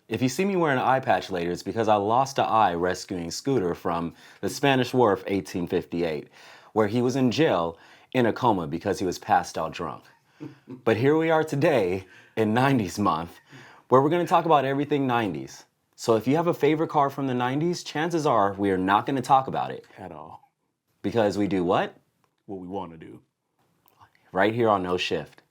If you see me wearing an eye patch later, it's because I lost an eye rescuing Scooter from the Spanish War of 1858, where he was in jail in a coma because he was passed out drunk. But here we are today in 90s month, where we're going to talk about everything 90s. So if you have a favorite car from the 90s, chances are we are not going to talk about it. At all. Because we do what? What we want to do. Right here on No Shift.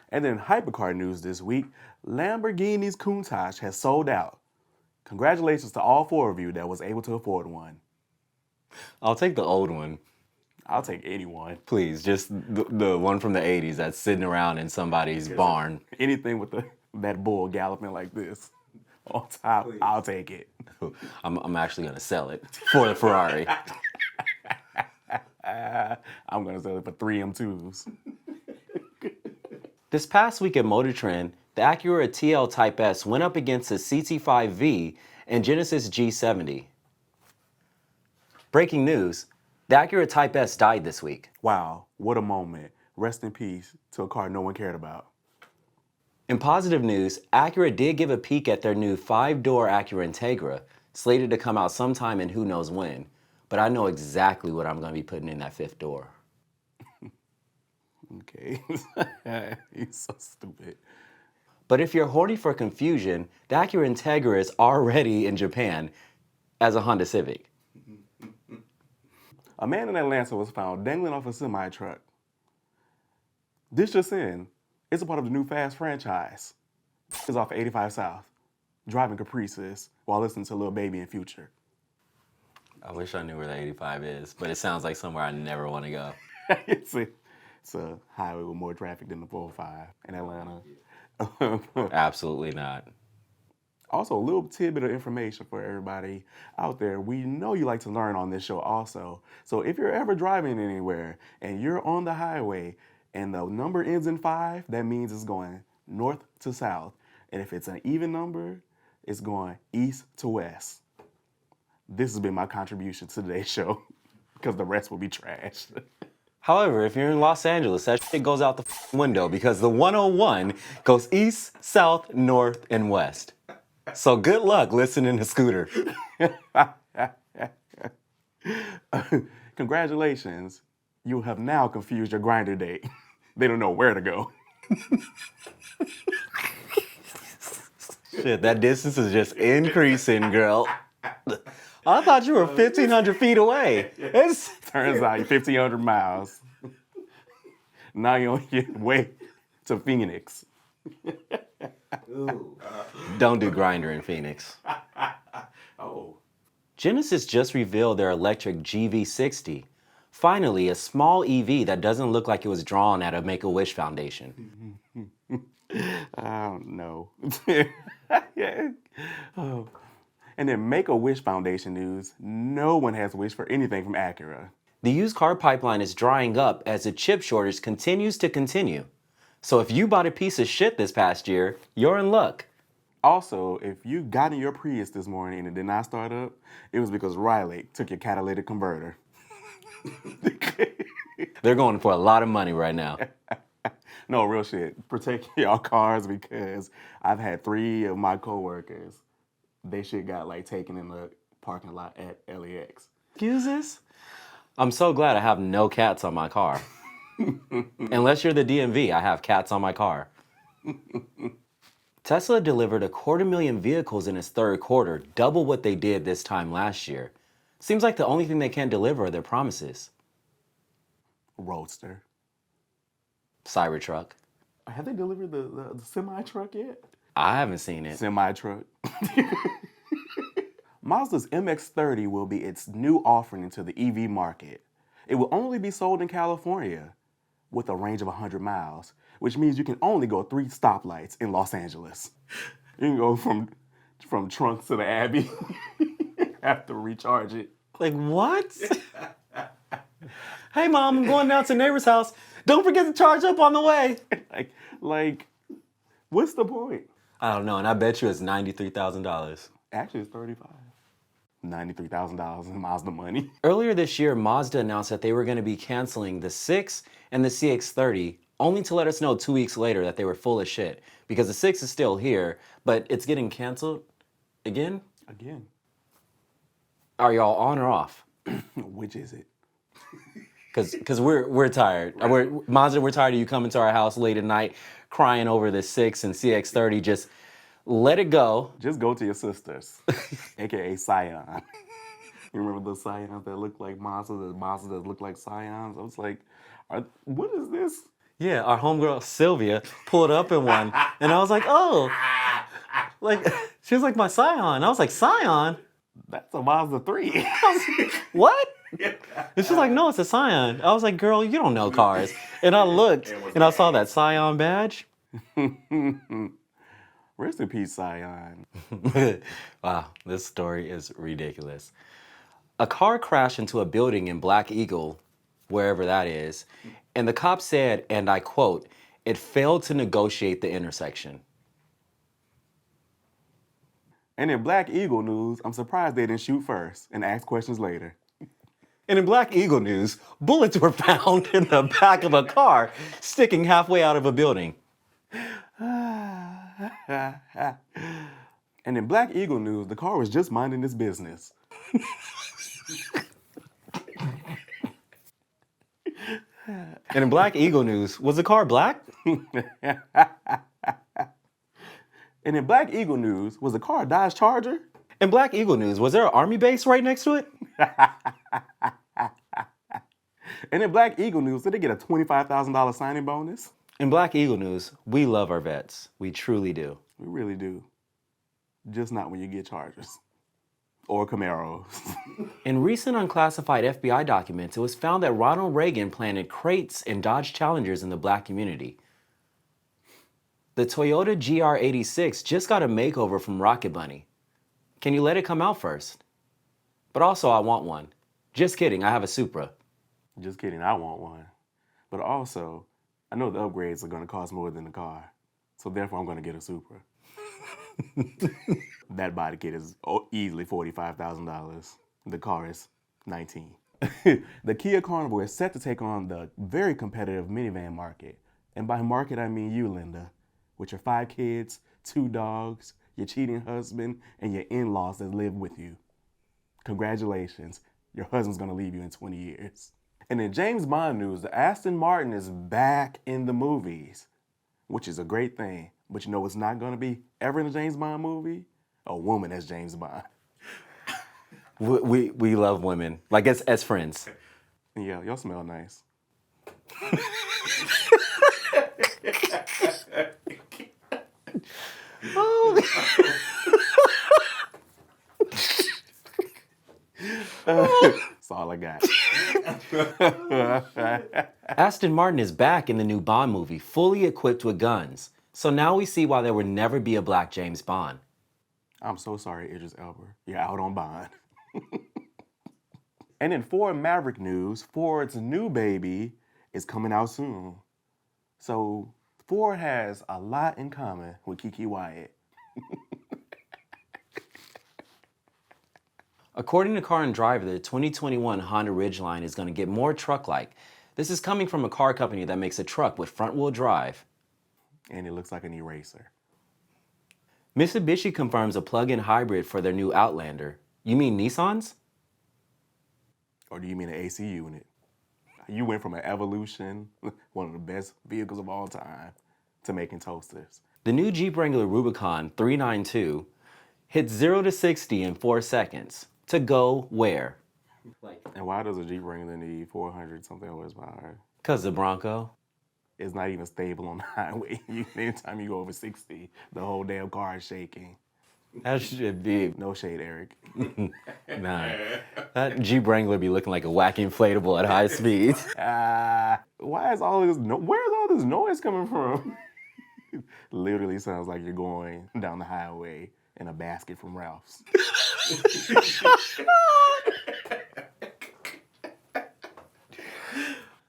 And then hypercar news this week, Lamborghini's Countach has sold out. Congratulations to all four of you that was able to afford one. I'll take the old one. I'll take anyone. Please, just the one from the 80s that's sitting around in somebody's barn. Anything with that bull galloping like this on top, please. I'll take it. I'm actually going to sell it for the Ferrari. I'm going to sell it for 3 M2s. This past week at Motor Trend, the Acura TL Type S went up against the CT5V and Genesis G70. Breaking news, the Acura Type S died this week. Wow, what a moment. Rest in peace to a car no one cared about. In positive news, Acura did give a peek at their new 5-door Acura Integra, slated to come out sometime in who knows when. But I know exactly what I'm going to be putting in that 5th door. Okay, you're so stupid. But if you're horny for confusion, the Acura Integra is already in Japan as a Honda Civic. A man in Atlanta was found dangling off a semi-truck. This just in, it's a part of the new Fast franchise. It's off 85 South, driving Caprices while listening to Lil Baby in Future. I wish I knew where the 85 is, but it sounds like somewhere I never want to go. It's a highway with more traffic than the 405 in Atlanta. Absolutely not. Also, a little tidbit of information for everybody out there. We know you like to learn on this show also. So if you're ever driving anywhere and you're on the highway and the number ends in 5, that means it's going north to south. And if it's an even number, it's going east to west. This has been my contribution to today's show because the rest will be trashed. However, if you're in Los Angeles, that shit goes out the window because the 101 goes east, south, north, and west. So good luck listening to Scooter. Congratulations. You have now confused your grinder date. They don't know where to go. Shit, that distance is just increasing, girl. I thought you were 1,500 feet away. Turns out you're 1,500 miles. Now you're on your way to Phoenix. Don't do Grindr in Phoenix. Oh. Genesis just revealed their electric GV60. Finally, a small EV that doesn't look like it was drawn at a Make-A-Wish Foundation. I don't know. Yeah. Oh. And then Make-A-Wish Foundation news, no one has wished for anything from Acura. The used car pipeline is drying up as the chip shortage continues to continue. So if you bought a piece of shit this past year, you're in luck. Also, if you got in your Prius this morning and it did not start up, it was because Riley took your catalytic converter. They're going for a lot of money right now. No, real shit. Protect your cars because I've had 3 of my coworkers. They shit got like taken in the parking lot at LAX. Excuses? I'm so glad I have no cats on my car. Unless you're the DMV, I have cats on my car. Tesla delivered 250,000 vehicles in its 3rd quarter, double what they did this time last year. Seems like the only thing they can't deliver are their promises. Roadster. Cybertruck. Have they delivered the semi-truck yet? I haven't seen it. Semi-truck. Mazda's MX-30 will be its new offering into the EV market. It will only be sold in California with a range of 100 miles, which means you can only go 3 stoplights in Los Angeles. You can go from from trunk to the Abbey. Have to recharge it. Like, what? Hey, Mom, I'm going down to neighbor's house. Don't forget to charge up on the way. like, what's the point? I don't know, and I bet you it's $93,000. Actually, it's 35. $93,000 in Mazda money. Earlier this year, Mazda announced that they were going to be canceling the 6 and the CX-30, only to let us know 2 weeks later that they were full of shit. Because the 6 is still here, but it's getting canceled again? Again. Are y'all on or off? Which is it? Because we're tired. Mazda, we're tired of you coming to our house late at night crying over the 6 and CX-30. Just let it go. Just go to your sisters, aka Scion. You remember those Scions that look like Mazdas, the Mazdas that look like Scions? I was like, what is this? Yeah, our homegirl Sylvia pulled up in one, and I was like, oh, like she was like my Scion. I was like, Scion? That's a Mazda 3. What? And she's like, no, it's a Scion. I was like, girl, you don't know cars. And I looked, and I saw that Scion badge. Rest in peace, Scion. Wow, this story is ridiculous. A car crashed into a building in Black Eagle, wherever that is, and the cop said, and I quote, it failed to negotiate the intersection. And in Black Eagle news, I'm surprised they didn't shoot first and ask questions later. And in Black Eagle news, bullets were found in the back of a car sticking halfway out of a building. And in Black Eagle news, the car was just minding its business. And in Black Eagle news, was the car black? And in Black Eagle news, was the car a Dodge Charger? In Black Eagle news, was there an army base right next to it? And in Black Eagle news, did they get a $25,000 signing bonus? In Black Eagle news, we love our vets. We truly do. We really do. Just not when you get Chargers. Or Camaros. In recent unclassified FBI documents, it was found that Ronald Reagan planted crates and Dodge Challengers in the black community. The Toyota GR86 just got a makeover from Rocket Bunny. Can you let it come out first? But also, I want one. Just kidding, I have a Supra. Just kidding, I want one. But also, I know the upgrades are going to cost more than the car. So therefore, I'm going to get a Supra. That body kit is easily $45,000. The car is $19,000. The Kia Carnival is set to take on the very competitive minivan market. And by market, I mean you, Linda, with your 5 kids, 2 dogs, your cheating husband, and your in-laws that live with you. Congratulations, your husband's gonna leave you in 20 years. And in James Bond news, the Aston Martin is back in the movies, which is a great thing. But you know what's not gonna be ever in a James Bond movie? A woman as James Bond. We love women, like as friends. Yeah, y'all smell nice. That's all I got. Aston Martin is back in the new Bond movie, fully equipped with guns. So now we see why there would never be a black James Bond. I'm so sorry, Idris Elba. You're out on Bond. And in Ford Maverick news, Ford's new baby is coming out soon. So Ford has a lot in common with Kiki Wyatt. According to Car and Driver, the 2021 Honda Ridgeline is going to get more truck-like. This is coming from a car company that makes a truck with front-wheel drive. And it looks like an eraser. Mitsubishi confirms a plug-in hybrid for their new Outlander. You mean Nissan's? Or do you mean an AC unit? You went from an Evolution, one of the best vehicles of all time, to making toasters. The new Jeep Wrangler Rubicon 392 hits 0 to 60 in 4 seconds. To go where? And why does a Jeep Wrangler need 400 something horsepower? Because the Bronco. It's not even stable on the highway. Anytime you go over 60, the whole damn car is shaking. That should be. No shade, Eric. Nah. That Jeep Wrangler be looking like a wacky inflatable at high speeds. Why is all this? Where's all this noise coming from? Literally sounds like you're going down the highway in a basket from Ralph's.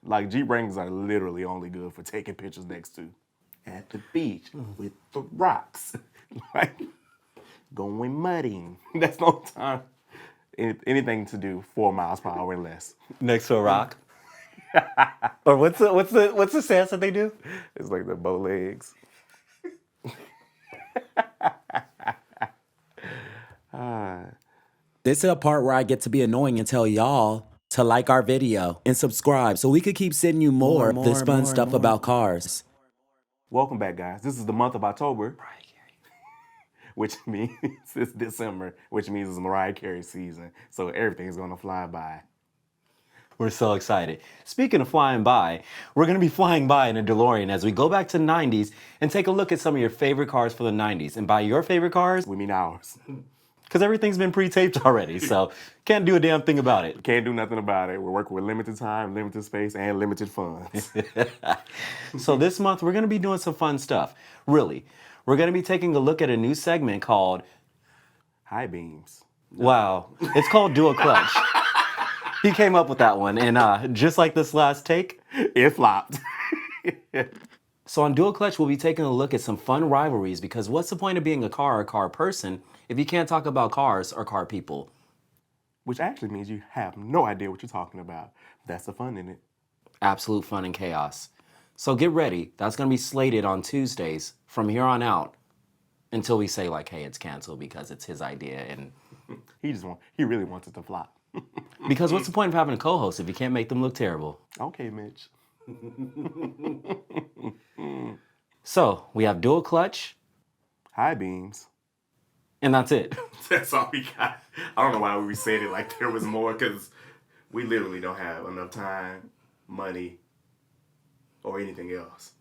Like, Jeep Wranglers are literally only good for taking pictures next to at the beach with the rocks. Like, going mudding. That's no time. Anything to do 4 miles per hour and less. Next to a rock. Or what's the stance that they do? It's like the bow legs. This is a part where I get to be annoying and tell y'all to like our video and subscribe so we could keep sending you more of this fun stuff about cars. Welcome back, guys. This is the month of October, which means it's December, which means it's Mariah Carey season. So everything's gonna fly by. We're so excited. Speaking of flying by, we're going to be flying by in a DeLorean as we go back to the 90s and take a look at some of your favorite cars for the 90s. And by your favorite cars, We mean ours. because everything's been pre-taped already, so can't do a damn thing about it. Can't do nothing about it. We're working with limited time, limited space, and limited funds. So this month, we're going to be doing some fun stuff. Really, we're going to be taking a look at a new segment called, High beams. wow, it's called Dual Clutch. He came up with that one, and just like this last take, It flopped. so on Dual Clutch, we'll be taking a look at some fun rivalries, because what's the point of being a car or a car person if you can't talk about cars or car people? Which actually means you have no idea what you're talking about. That's the fun in it. Absolute fun and chaos. So get ready. That's going to be slated on Tuesdays from here on out until we say, like, hey, it's canceled because it's his idea. And He really wants it to flop. because what's the point of having a co-host if you can't make them look terrible? Okay, Mitch. So we have Dual Clutch, High beams. and that's it. That's all we got. I don't know why we said it like there was more, because we literally don't have enough time, money, or anything else.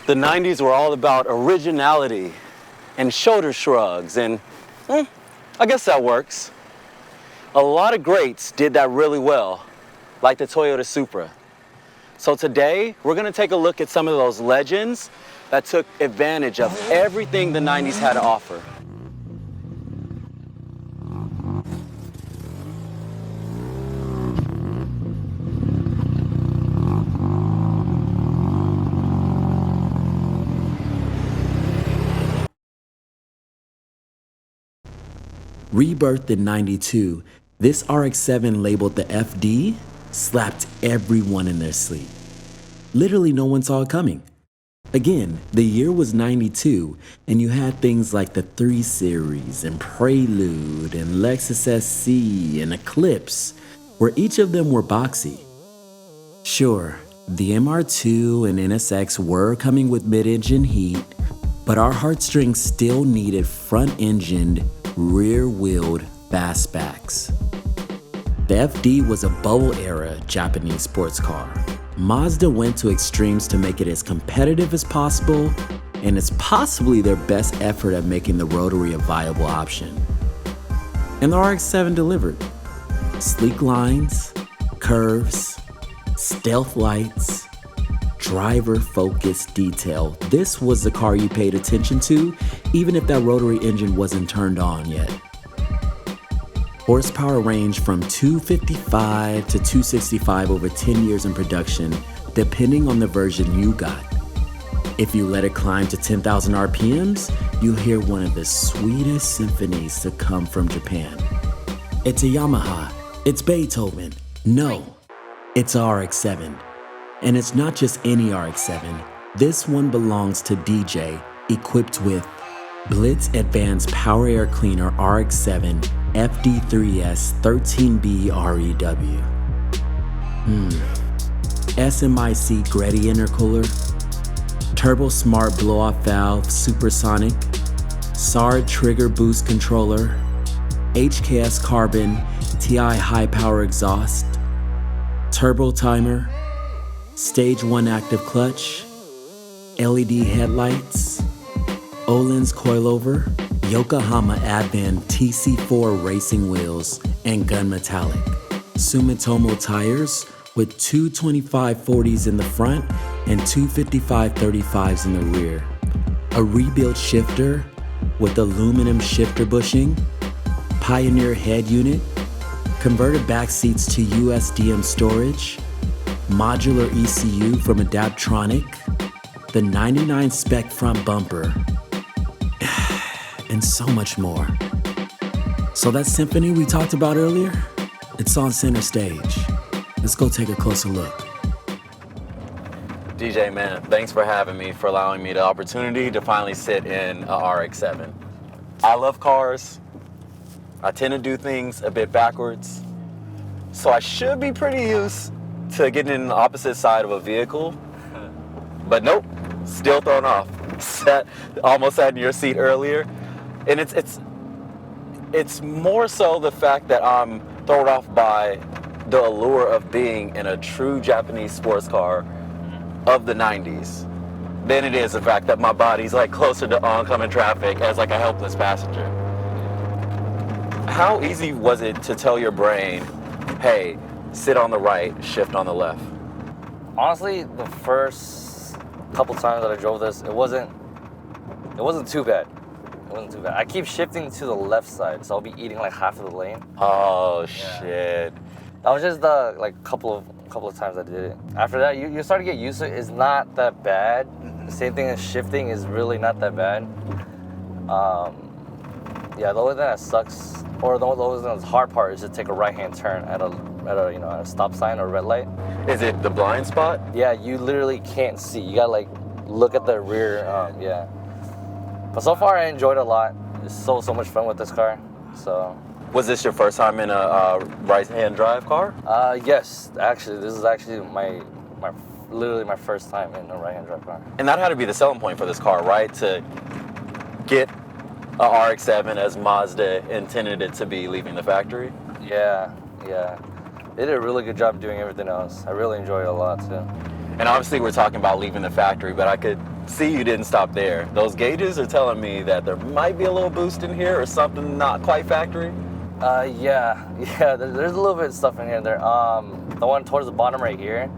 The 90s were all about originality and shoulder shrugs, and I guess that works. A lot of greats did that really well, like the Toyota Supra. So today, we're gonna take a look at some of those legends that took advantage of everything the 90s had to offer. Rebirthed in 92, this RX7 labeled the FD slapped everyone in their sleep. Literally no one saw it coming. Again, the year was 92, and you had things like the 3 Series and Prelude and Lexus SC and Eclipse, where each of them were boxy. Sure, the MR2 and NSX were coming with mid-engine heat, but our heartstrings still needed front-engined, rear-wheeled fastbacks. The FD was a bubble-era Japanese sports car. Mazda went to extremes to make it as competitive as possible, and it's possibly their best effort at making the rotary a viable option. And the RX7 delivered. Sleek lines, curves, stealth lights, driver-focused detail. This was the car you paid attention to, even if that rotary engine wasn't turned on yet. Horsepower ranged from 255 to 265 over 10 years in production, depending on the version you got. If you let it climb to 10,000 RPMs, you'll hear one of the sweetest symphonies to come from Japan. It's a Yamaha. It's Beethoven. No, it's a RX-7. And it's not just any RX-7. This one belongs to DJ, equipped with Blitz Advanced Power Air Cleaner RX-7 FD3S 13B REW. SMIC Greddy intercooler, Turbo Smart blow-off valve supersonic, SAR trigger boost controller, HKS carbon TI high power exhaust, turbo timer, stage 1 active clutch, LED headlights, Öhlins coilover, Yokohama Advan TC4 racing wheels, and gun metallic. Sumitomo tires with two 25/40s in the front and two 55/35s in the rear. A rebuilt shifter with aluminum shifter bushing, Pioneer head unit, converted back seats to USDM storage, modular ECU from Adaptronic, the 99 spec front bumper, and so much more. So that symphony we talked about earlier, it's on center stage. Let's go take a closer look. DJ, man, thanks for having me, for allowing me the opportunity to finally sit in a RX-7. I love cars. I tend to do things a bit backwards. So I should be pretty used to getting in the opposite side of a vehicle. But nope, still thrown off. Almost sat in your seat earlier. And it's more so the fact that I'm thrown off by the allure of being in a true Japanese sports car of the 90s than it is the fact that my body's like closer to oncoming traffic as like a helpless passenger. How easy was it to tell your brain, hey, sit on the right, shift on the left? Honestly, the first couple times that I drove this, it wasn't too bad. It wasn't too bad. I keep shifting to the left side, so I'll be eating like half of the lane. Oh, shit. That was just the like couple of times I did it. After that, you start to get used to it. It's not that bad. The same thing as shifting is really not that bad. Yeah, the only thing that sucks, or the only thing that's hard part, is to take a right-hand turn at a stop sign or red light. Is it the blind spot? Yeah, you literally can't see. You gotta like look at the rear. Yeah. But so far, I enjoyed it a lot. It's so much fun with this car. So. Was this your first time in a right-hand drive car? Yes, actually, this is actually literally my first time in a right-hand drive car. And that had to be the selling point for this car, right? To get a RX-7 as Mazda intended it to be leaving the factory? Yeah. They did a really good job doing everything else. I really enjoyed it a lot, too. And obviously we're talking about leaving the factory, but I could see you didn't stop there. Those gauges are telling me that there might be a little boost in here or something not quite factory. Yeah, there's a little bit of stuff in here. The one towards the bottom right here,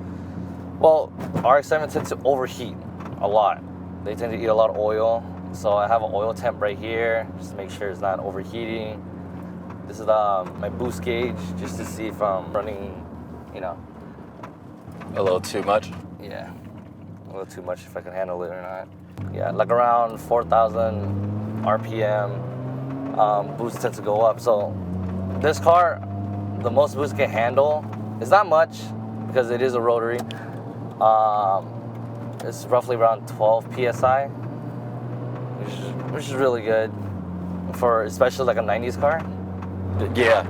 well, RX-7 tends to overheat a lot. They tend to eat a lot of oil, so I have an oil temp right here, just to make sure it's not overheating. This is my boost gauge, just to see if I'm running, A little too much? Yeah, a little too much, if I can handle it or not. Yeah, like around 4,000 RPM, boost tends to go up. So this car, the most boost it can handle is not much because it is a rotary. It's roughly around 12 PSI, which is really good for especially like a 90s car. Yeah.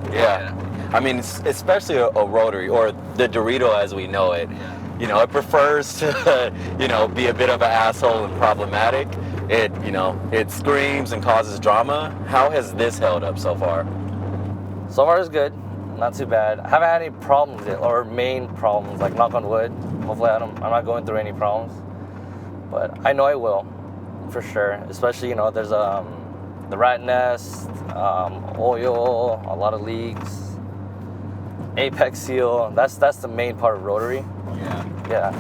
I mean, especially a rotary or the Dorito as we know it. It prefers to, be a bit of an asshole and problematic. It screams and causes drama. How has this held up so far? So far it's good, not too bad. I haven't had any problems yet, or main problems, like knock on wood. Hopefully I'm not going through any problems, but I know I will, for sure. Especially, there's the rat nest, oil, a lot of leaks, apex seal. That's the main part of rotary. Yeah.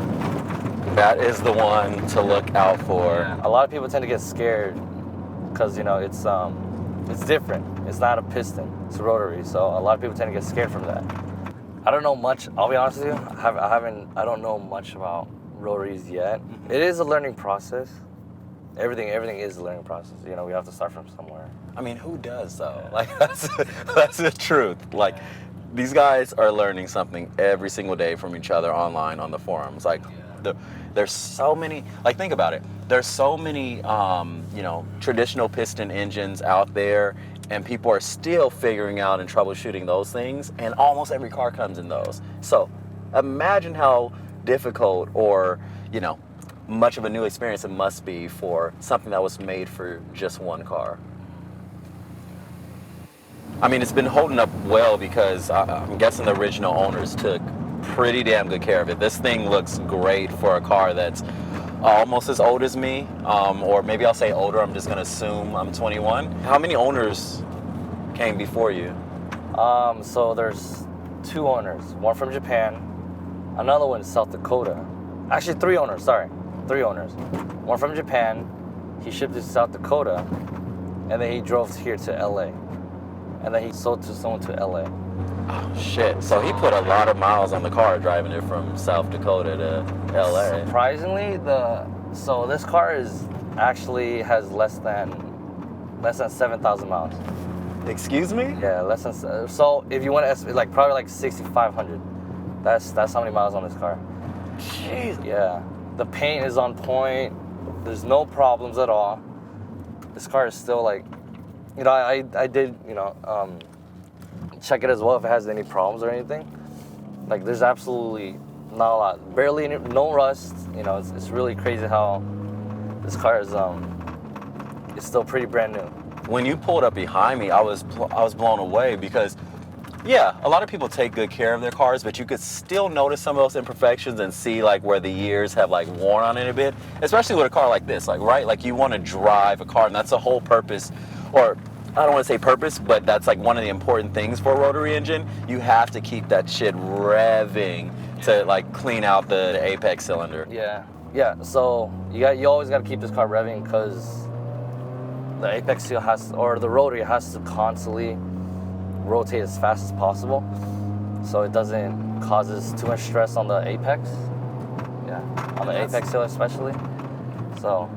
That is the one to look out for. Yeah. A lot of people tend to get scared because it's different. It's not a piston, it's a rotary. So a lot of people tend to get scared from that. I don't know much. I'll be honest with you. I don't know much about rotaries yet. Mm-hmm. It is a learning process. Everything is a learning process. We have to start from somewhere. I mean, who does though? Yeah. Like that's the truth. Like these guys are learning something every single day from each other online on the forums. Like there's so many. Like think about it. There's so many traditional piston engines out there, and people are still figuring out and troubleshooting those things. And almost every car comes in those. So imagine how difficult or much of a new experience it must be for something that was made for just one car. I mean, it's been holding up well because I'm guessing the original owners took pretty damn good care of it. This thing looks great for a car that's almost as old as me, or maybe I'll say older. I'm just gonna assume I'm 21. How many owners came before you? So there's 2 owners, one from Japan, another one in South Dakota. Actually 3 owners, sorry, 3 owners. One from Japan, he shipped it to South Dakota, and then he drove here to LA. And then he sold to someone to LA. Oh shit! So he put a lot of miles on the car driving it from South Dakota to LA. Surprisingly, so this car actually has less than 7,000 miles. Excuse me? Yeah, less than. So if you want to estimate, like probably like 6,500. That's how many miles on this car. Jeez. Yeah, the paint is on point. There's no problems at all. This car is still like, you know, I did, you know, check it as well if it has any problems or anything. Like there's absolutely not a lot, barely any, no rust. You know, it's really crazy how this car is it's still pretty brand new. When you pulled up behind me, I was blown away because, yeah, a lot of people take good care of their cars, but you could still notice some of those imperfections and see like where the years have like worn on it a bit, especially with a car like this, like, right? Like you want to drive a car, and that's the whole purpose, or I don't want to say purpose, but that's like one of the important things for a rotary engine. You have to keep that shit revving to like clean out the apex cylinder. Yeah. So you always got to keep this car revving because the apex seal the rotary has to constantly rotate as fast as possible, so it doesn't causes too much stress on the apex. Yeah, on the apex seal especially. So.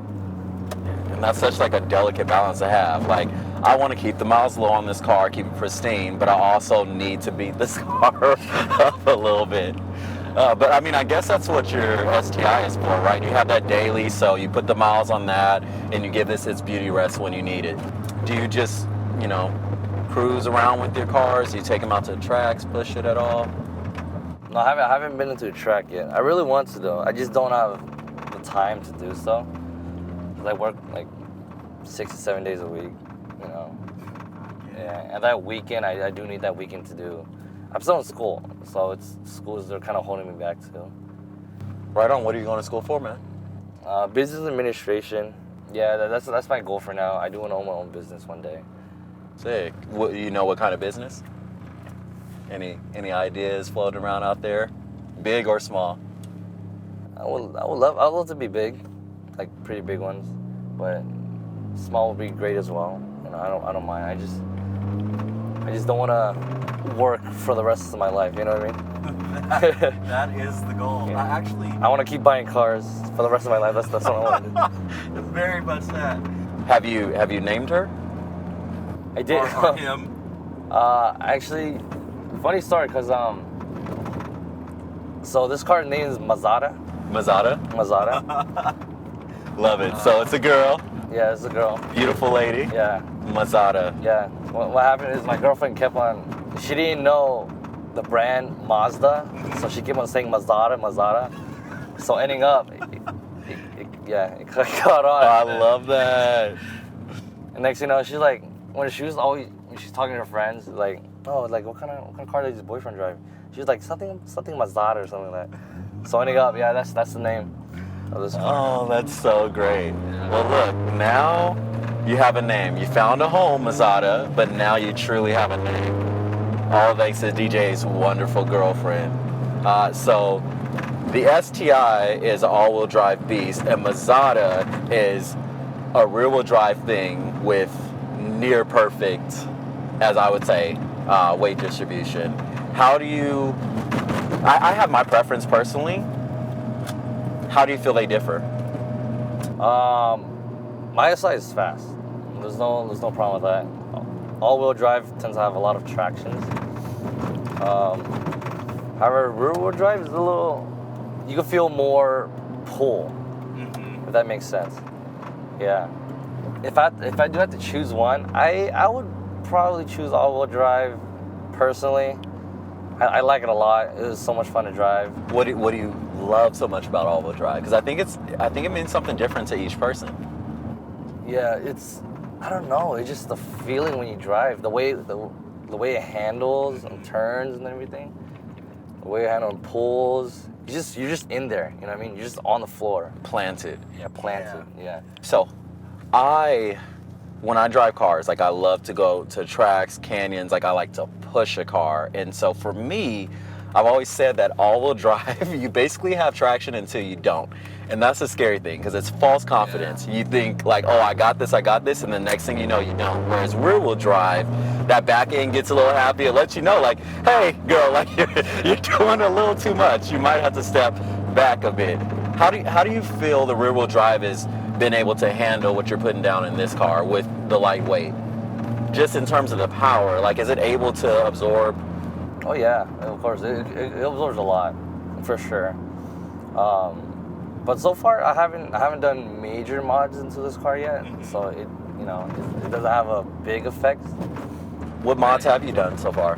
And that's such like a delicate balance to have. Like, I want to keep the miles low on this car, keep it pristine, but I also need to beat this car up a little bit. But I mean, I guess that's what your STI is for, right? You have that daily, so you put the miles on that, and you give this its beauty rest when you need it. Do you just, you know, cruise around with your cars? Do you take them out to the tracks, push it at all? No, I haven't been into a track yet. I really want to though. I just don't have the time to do so. 'Cause I work like 6 to 7 days a week, you know. Yeah, and that weekend, I do need that weekend to do. I'm still in school, so schools are kind of holding me back too. Right on. What are you going to school for, man? Business administration. Yeah, that's my goal for now. I do want to own my own business one day. Sick. You know what kind of business? Any ideas floating around out there, big or small? I would love to be big, like pretty big ones, but small would be great as well. You know, I don't mind. I just don't want to work for the rest of my life. You know what I mean? That is the goal. Yeah. I want to keep buying cars for the rest of my life. That's what I want to do. It's very much that. Have you named her? I did. Or him? Actually, funny story, cause so this car name is Mazda. Mazda? Love it. So it's a girl. Yeah, it's a girl. Beautiful lady. Yeah. Mazda. Yeah. What happened is my girlfriend kept on. She didn't know the brand Mazda, so she kept on saying Mazda. So ending up, it caught on. I love that. And next thing you know, she's like, when she's talking to her friends, like, oh, like what kind of car does your boyfriend drive? She's like something Mazda or something like that. So ending up, yeah, that's the name of this car. Oh, that's so great. Well, look, now you have a name. You found a home, Mazda, but now you truly have a name. All thanks to DJ's wonderful girlfriend. So the STI is an all-wheel drive beast, and Mazda is a rear-wheel drive thing with near perfect, as I would say, weight distribution. How do you, I have my preference personally. How do you feel they differ? My SI is fast. There's no problem with that. All-wheel drive tends to have a lot of traction. However, rear-wheel drive is a little, you can feel more pull, if that makes sense. Yeah. If I do have to choose one, I would probably choose all-wheel drive personally. I like it a lot. It was so much fun to drive. What do you love so much about all-wheel drive? Because I think it means something different to each person. Yeah, I don't know. It's just the feeling when you drive. The way the way it handles and turns and everything, the way it handles pulls. You're just in there. You know what I mean? You're just on the floor. Planted. Yeah, planted. Yeah. So, when I drive cars, like I love to go to tracks, canyons, like I like to push a car. And so for me, I've always said that all-wheel drive, you basically have traction until you don't. And that's a scary thing because it's false confidence. You think like, oh, I got this, and the next thing you know, you don't. Whereas rear-wheel drive, that back end gets a little happy. It lets you know like, hey, girl, like you're doing a little too much. You might have to step back a bit. How do you feel the rear-wheel drive has been able to handle what you're putting down in this car with the lightweight? Just in terms of the power, like is it able to absorb? Oh yeah, of course. It absorbs a lot, for sure. But so far, I haven't done major mods into this car yet, so it doesn't have a big effect. What mods have you done so far?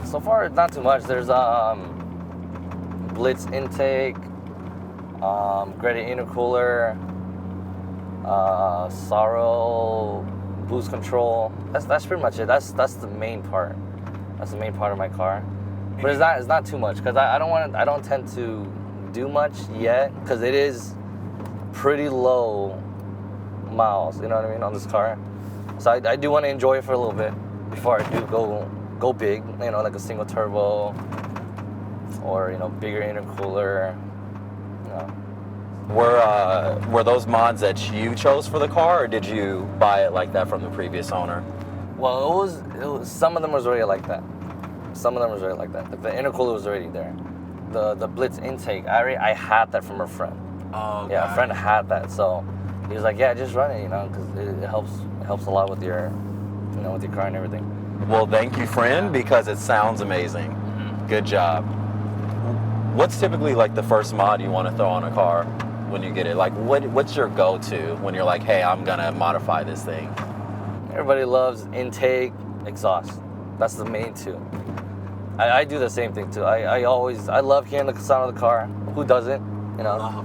So far, not too much. There's Blitz intake, Greta intercooler, Sorrow boost control. That's pretty much it. That's the main part. That's the main part of my car. But it's not too much because I don't tend to do much yet because it is pretty low miles, you know what I mean, on this car. So I do want to enjoy it for a little bit before I do go big, you know, like a single turbo or, you know, bigger intercooler, you know. Were those mods that you chose for the car, or did you buy it like that from the previous owner? Well, it was some of them was already like that. Some of them was already like that. The intercooler was already there. The Blitz intake, I had that from a friend. Oh, yeah, a friend had that, so he was like, yeah, just run it, you know, because it helps a lot with your, you know, with your car and everything. Well, thank you, friend, because it sounds amazing. Good job. What's typically like the first mod you want to throw on a car when you get it? Like, what's your go-to when you're like, hey, I'm gonna modify this thing? Everybody loves intake, exhaust. That's the main two. I do the same thing too. I love hearing the sound of the car. Who doesn't? You know,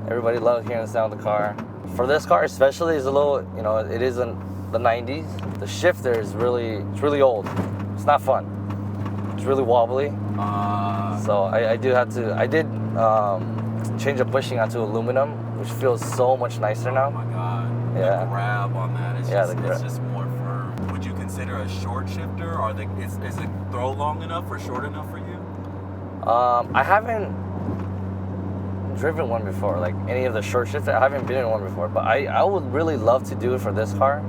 everybody loves hearing the sound of the car. For this car especially, it's a little, you know, it is in the 90s. The shifter is really old. It's not fun. It's really wobbly. So I did change the bushing onto aluminum, which feels so much nicer now. Oh my God. Yeah. The grab on that is it's just more firm. Would you consider a short shifter, or is it throw long enough or short enough for you? I haven't driven one before, like any of the short shifters. I haven't been in one before, but I would really love to do it for this car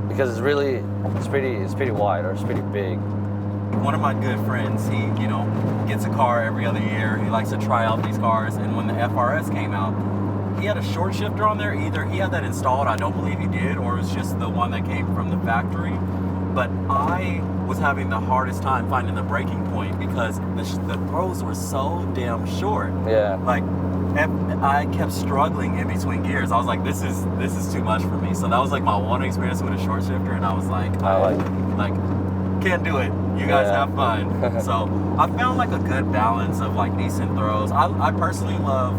because it's pretty wide, or it's pretty big. One of my good friends, he gets a car every other year. He likes to try out these cars, and when the FRS came out, he had a short shifter on there. Either he had that installed, I don't believe he did, or it was just the one that came from the factory. But I was having the hardest time finding the breaking point because the throws were so damn short. Yeah. Like, I kept struggling in between gears. I was like, this is too much for me. So that was like my one experience with a short shifter, and I was like, can't do it. You guys have fun. So I found like a good balance of like decent throws. I personally love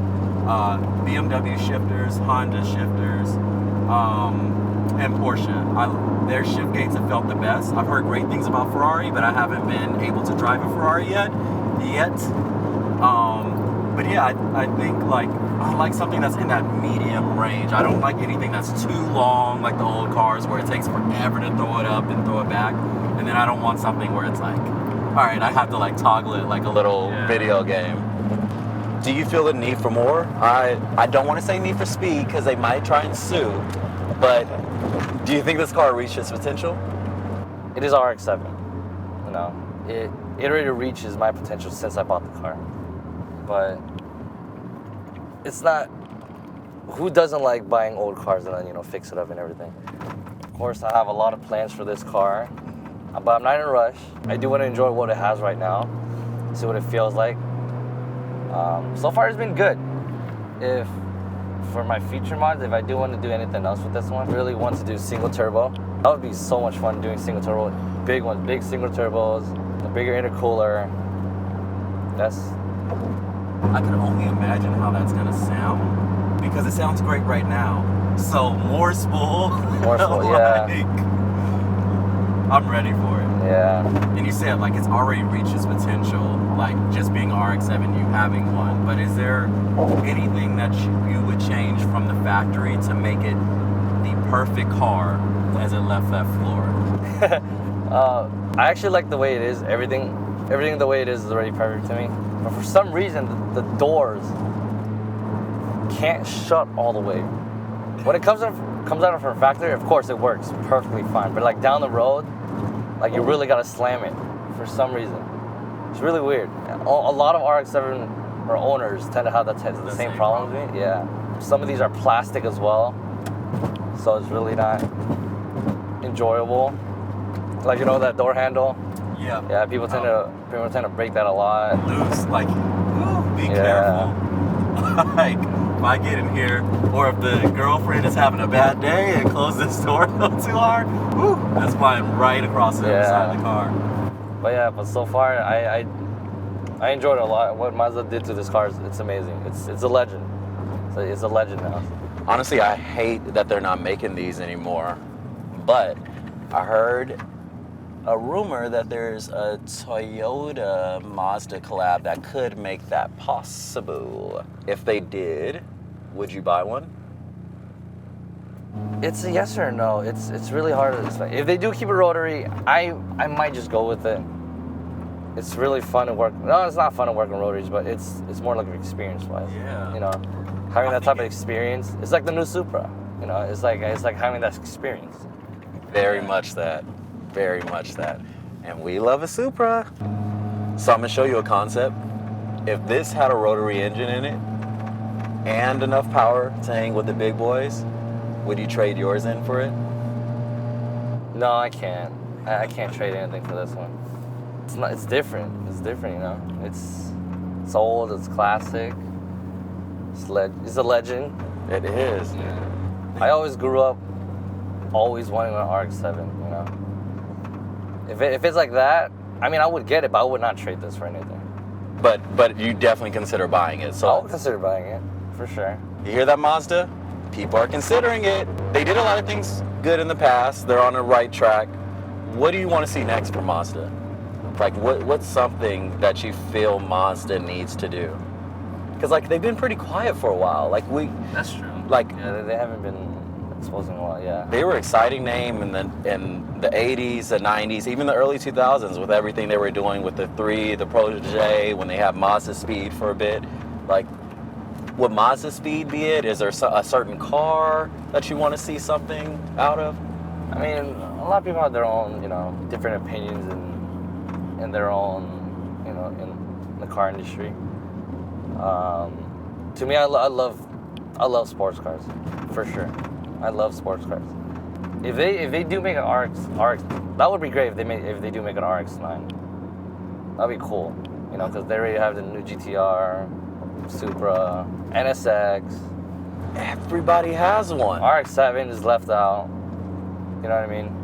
BMW shifters, Honda shifters, and Porsche. Their shift gates have felt the best. I've heard great things about Ferrari, but I haven't been able to drive a Ferrari yet. But yeah, I think like I like something that's in that medium range. I don't like anything that's too long, like the old cars where it takes forever to throw it up and throw it back. And then I don't want something where it's like, all right, I have to like toggle it like a little video game. Do you feel the need for more? I don't want to say need for speed because they might try and sue, but do you think this car reached its potential? It is RX7. You know, it already reaches my potential since I bought the car. But it's not. Who doesn't like buying old cars and then, you know, fix it up and everything? Of course, I have a lot of plans for this car, but I'm not in a rush. I do want to enjoy what it has right now, see what it feels like. So far, it's been good. If for my future mods, if I do want to do anything else with this one, I really want to do single turbo. That would be so much fun doing single turbo, big ones, big single turbos, a bigger intercooler. I can only imagine how that's gonna sound because it sounds great right now. So more spool. More spool, yeah. I'm ready for it. Yeah. And you said like it's already reached its potential, like just being an RX-7, you having one. But is there anything that you would change from the factory to make it the perfect car as it left that floor? I actually like the way it is. Everything the way it is already perfect to me. But for some reason, the doors can't shut all the way. When it comes out from a factory, of course it works perfectly fine. But like down the road, like you really gotta slam it for some reason. It's really weird. A lot of RX-7 or owners tend to have the same problem with me. Yeah. Some of these are plastic as well, so it's really not enjoyable. Like, you know, that door handle. Yeah. Yeah. People tend to break that a lot. Loose, like, be careful. Like, if I get in here, or if the girlfriend is having a bad day and close this door a little too hard, that's flying right across the other side of the car. But so far, I enjoyed it a lot. What Mazda did to this car, it's amazing. It's a legend. It's a legend now. Honestly, I hate that they're not making these anymore. But I heard a rumor that there's a Toyota Mazda collab that could make that possible. If they did, would you buy one? It's a yes or no. It's really hard to explain. If they do keep a rotary, I might just go with it. It's really fun to work. No, it's not fun to work on rotaries, but it's more like an experience-wise. Yeah. You know, having that type of experience. It's like the new Supra. You know, it's like having that experience. Very much that. Very much that. And we love a Supra. So I'm gonna show you a concept. If this had a rotary engine in it and enough power to hang with the big boys, would you trade yours in for it? No, I can't. I can't trade anything for this one. It's different. It's different, you know. It's old. It's classic. It's a legend. It is. Yeah. I always grew up always wanting an RX-7. You know. If it's like that, I mean, I would get it, but I would not trade this for anything. But you definitely consider buying it. So I would consider buying it for sure. you hear that, Mazda? People are considering it. They did a lot of things good in the past. They're on the right track. What do you want to see next for Mazda? Like, what's something that you feel Mazda needs to do? Because, like, they've been pretty quiet for a while. Like, That's true. Like, yeah, they haven't been exposing a lot. Yeah. they were an exciting name in the 80s, the 90s, even the early 2000s with everything they were doing with the 3, the Protege, when they had Mazda Speed for a bit. Like, would Mazda Speed be it? Is there a certain car that you want to see something out of? I mean, a lot of people have their own, you know, different opinions in their own, you know, in the car industry. To me, I love sports cars, for sure. I love sports cars. If they do make an RX, that would be great if they do make an RX-9. That'd be cool, you know, because they already have the new GTR, Supra, NSX. Everybody has one. RX-7 is left out. You know what I mean?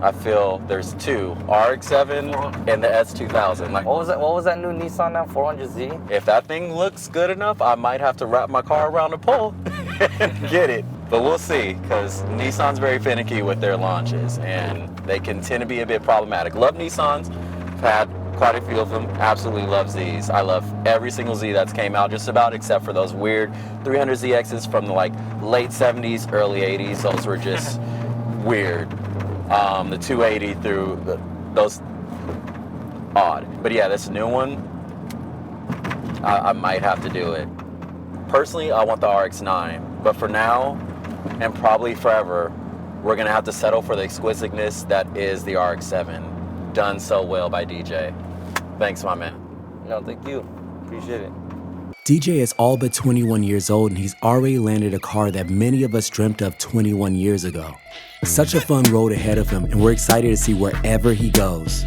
I feel there's 2, RX-7 and the S2000. Like, What was that new Nissan now? 400Z? if that thing looks good enough, I might have to wrap my car around a pole and get it. But we'll see, because Nissan's very finicky with their launches, and they can tend to be a bit problematic. Love Nissans. I've had quite a few of them. Absolutely love Zs. I love every single Z that's came out, just about, except for those weird 300ZXs from the like late 70s, early 80s. Those were just weird. The 280 through those odd. But yeah, this new one, I might have to do it. Personally, I want the RX-9, but for now, and probably forever, we're gonna have to settle for the exquisiteness that is the RX-7, done so well by DJ. Thanks, my man. No, thank you. Appreciate it. DJ is all but 21 years old and he's already landed a car that many of us dreamt of 21 years ago. Such a fun road ahead of him and we're excited to see wherever he goes.